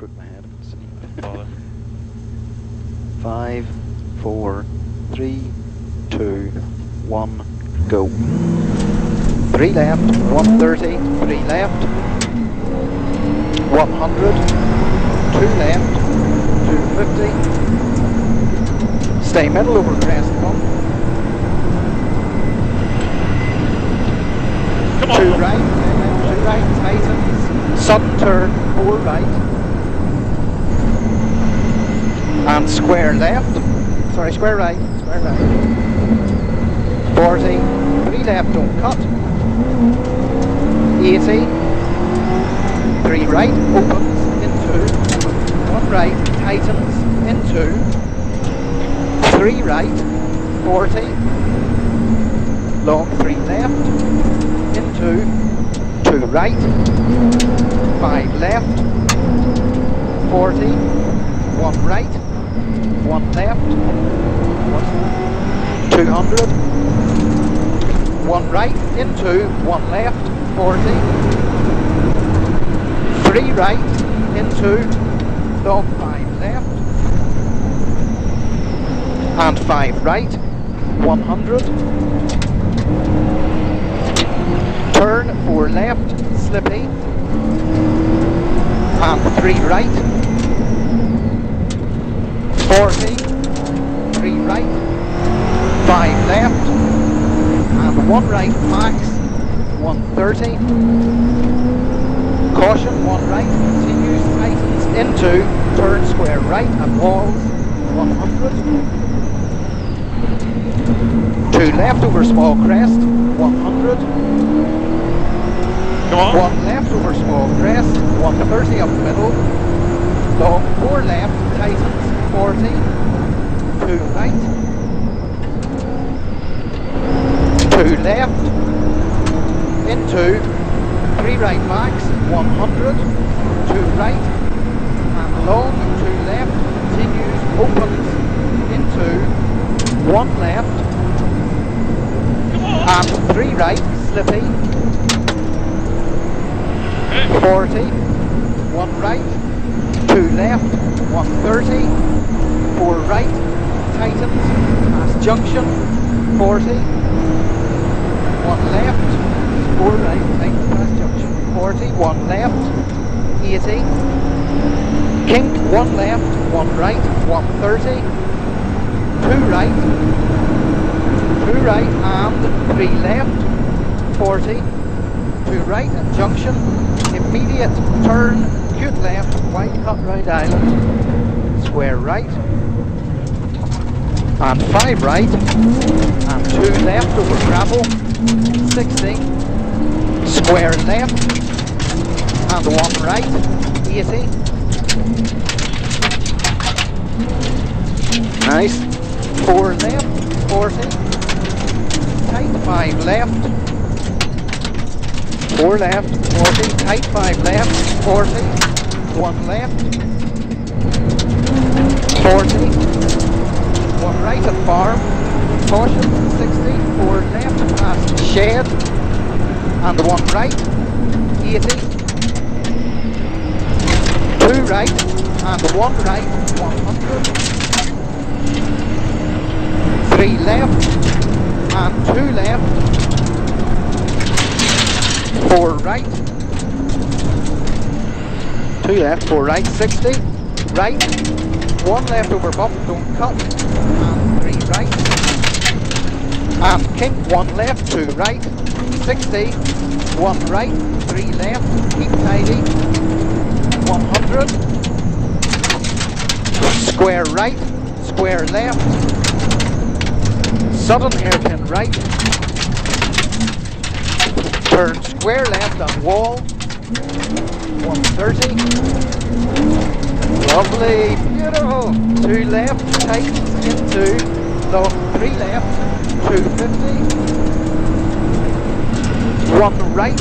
crook my head. Bother. 5, 4, 3, 2, 1, go. 3 left, 130, 3 left, 100, 2 left, 250. Stay middle over crest bump. Come on. 2 right, 2 right, tightens. Sudden turn, 4 right. And square left. Sorry, square right, square right. 40, 3 left, don't cut. 80, 3 right, opens, into. 1 right, tightens, into. 3 right, 40. Long 3 left, into. 2 right, 5 left, 40, 1 right, 1 left, 200, 1 right, into, 1 left, 40, 3 right, into, long 5 left, and 5 right, 100, turn 4 left, slippy, and 3 right, 40, 3 right, 5 left, and 1 right max, 130, caution 1 right, continues, tightens, into, turn square right and walls, 100, 2 left over small crest, 100, Come on. 1 left over small crest, 130 up middle, long 4 left, tightens, 40, 2 right, 2 left, into, 3 right max, 100, 2 right, and long, 2 left, continues, opens, into, 1 left, and 3 right, slippy, 40, 1 right, 2 left, 130, 4 right, tightens, past junction, 40, 1 left, 4 right, tightens past junction, 40, 1 left, 80, kink, 1 left, 1 right, 130, 2 right, 2 right and 3 left, 40, 2 right and junction, immediate turn, acute left, wide cut right island, square right, and 5 right, and 2 left over gravel, 60, square left, and 1 right, 80, nice, 4 left, 40, tight 5 left, 4 left, 40, tight 5 left, 40, 1 left, 40, 1 right at farm, caution, 60, 4 left past shed, and 1 right, 80, 2 right, and 1 right, 100, 3 left, and 2 left, 4 right, 2 left, 4 right, 60, right, 1 left over bump, don't cut, and 3 right, and kink, 1 left, 2 right, 60, 1 right, 3 left, keep tidy, 100, square right, square left, sudden hairpin right, turn square left on wall, 130, lovely, beautiful, 2 left, tight, into, long 3 left, 250, 1 right,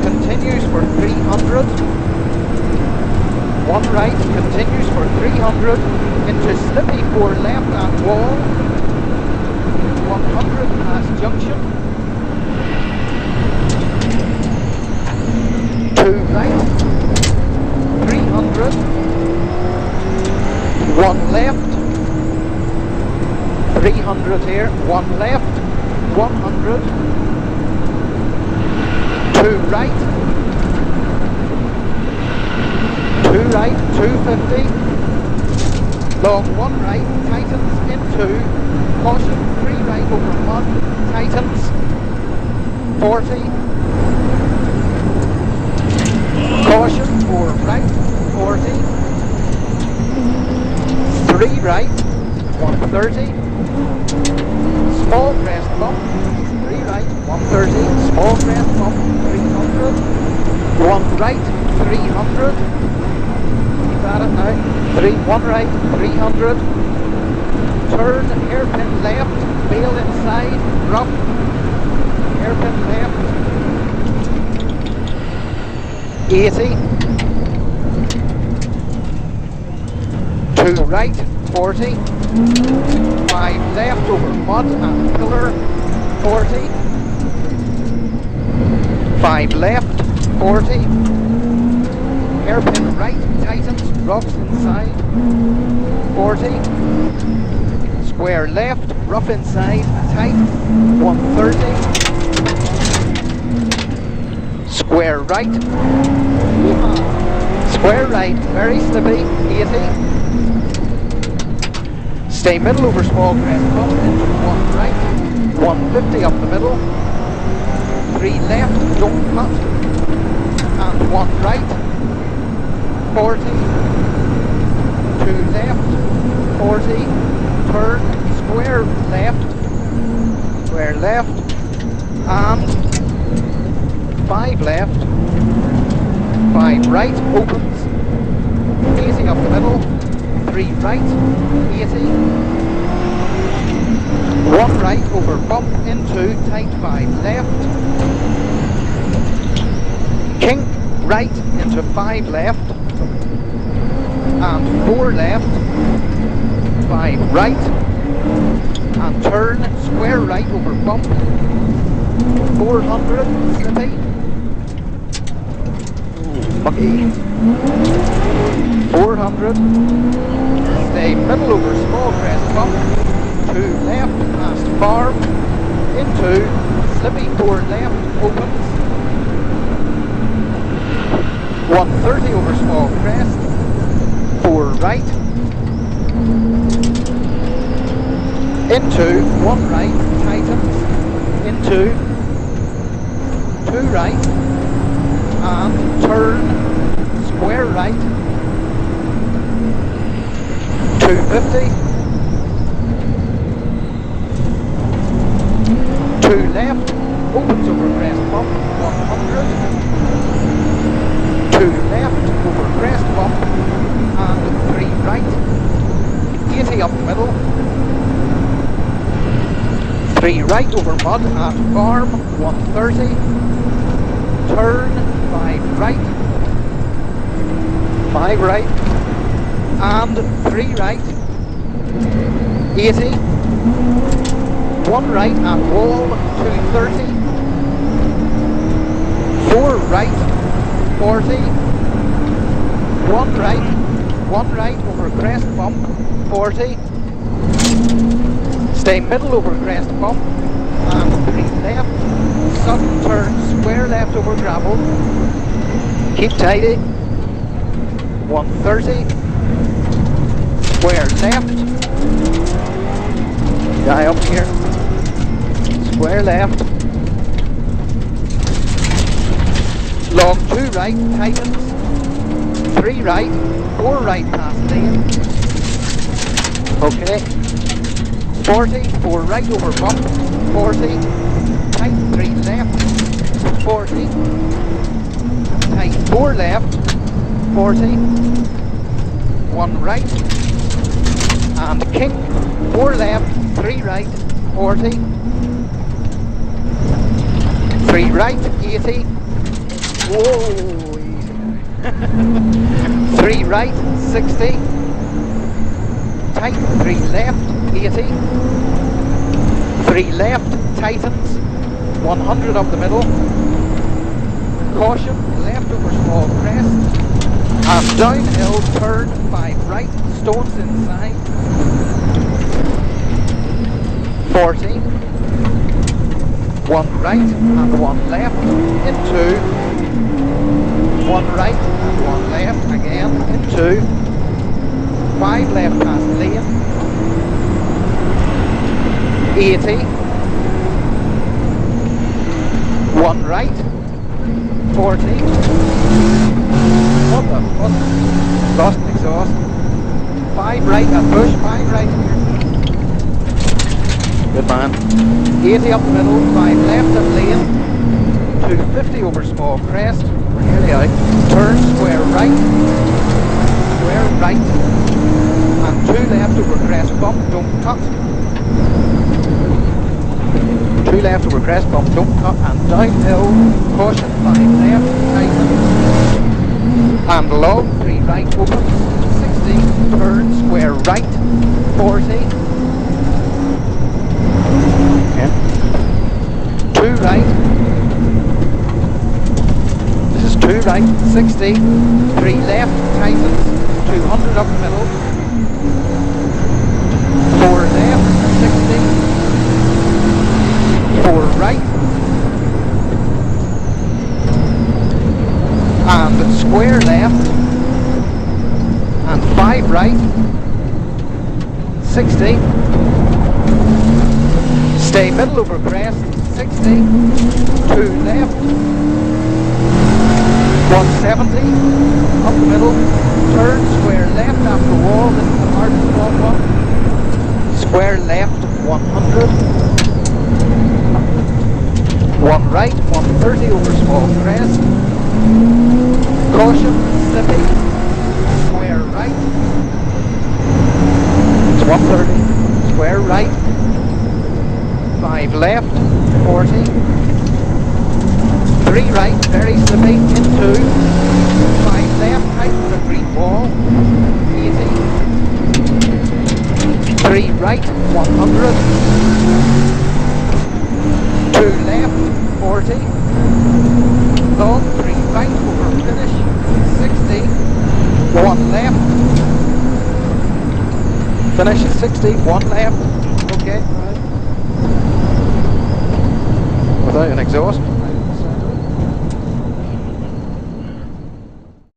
continues for 300, 1 right, continues for 300, into slippy 4 left and wall, 100 past junction, 2 right, 300, 1 left, 300 here, 1 left, 100, 2 right, 2 right, 250, long 1 right, tightens into, caution, 3 right over 1, tightens, 40, caution, 4 right, 40, 3 right, 130, small crest bump, 3 right, 130, small crest bump, 300, 1 right, 300, keep at it now, 1 right, 300, turn, hairpin left, bail inside, drop, hairpin left, 80, 2 right, 40, 5 left over mud and pillar, 40, 5 left, 40, hairpin right, tightens, roughs inside, 40, square left, rough inside, tight, 130, square right, square right, very slippy, 80, stay middle over small crest bump into 1 right, 150 up the middle, 3 left, don't cut, and 1 right, 40, 2 left, 40, turn, square left, and 5 left, 5 right, opens, easy up the middle, 3 right, 80, 1 right over bump into, tight 5 left, kink right into 5 left, and 4 left, 5 right, and turn, square right over bump, 400, slippy, mucky, 400, stay middle over small crest bump, 2 left, past farm, into, slippy 4 left, opens, 130 over small crest, 4 right, into, 1 right, tightens, into, 2 right, and turn, square right, 250, 2 left, opens over crest bump, 100, 2 left, over crest bump, and 3 right, 80 up the middle, 3 right over mud at farm, 130, turn, 5 right, 5 right, and 3 right, 80, 1 right at wall, 230, 4 right, 40, 1 right over crest bump, 40, stay middle over crest bump, and 3 left, sudden turn, square left over gravel, keep tidy, 130, square left, guy up here, square left, long 2 right, tightens, 3 right, 4 right past lane, okay, 40, 4 right over bump, 40, tight 3 left, 40, tight 4 left, 40, 1 right, and kink, 4 left, 3 right, 40, 3 right, 80, whoa, easy now, 3 right, 60, tight 3 left, 80, 3 left, tightens, 100 up the middle, caution, left over small crest, and downhill turn 5 right, stones inside. 40. One right and one left into. One right and one left again into. 5 left past lane. 80. One right. 40. What the fuck? Lost an exhaust. 5 right at push. 5 right here. Good man. 80 up the middle. 5 left at lane. 250 over small crest. We're nearly out. Turn square right. Square right. And 2 left over crest bump. Don't cut. 2 left over crest bump, don't cut, and downhill, caution, 5 left, tighten, and long, 3 right, open, 60, turn, square right, 40, okay. 2 right, this is 2 right, 60, 3 left, tightens, 200 up the middle, 4 left, 60, 4 right, and square left, and 5 right, 60, stay middle over crest, 60, 2 left, 170, up the middle, turn square left after wall, this is the hardest long one, square left, 100, 1 right, 130 over small crest, caution, slipping, square right, it's 130, square right, 5 left, 40, 3 right, very slippy, into, 5 left, tighten the green wall, 80, 3 right, 100, 2 left, 40, long, 3 right over finish, 60, 1 left, finish at 60, 1 left, okay, right. Without an exhaust.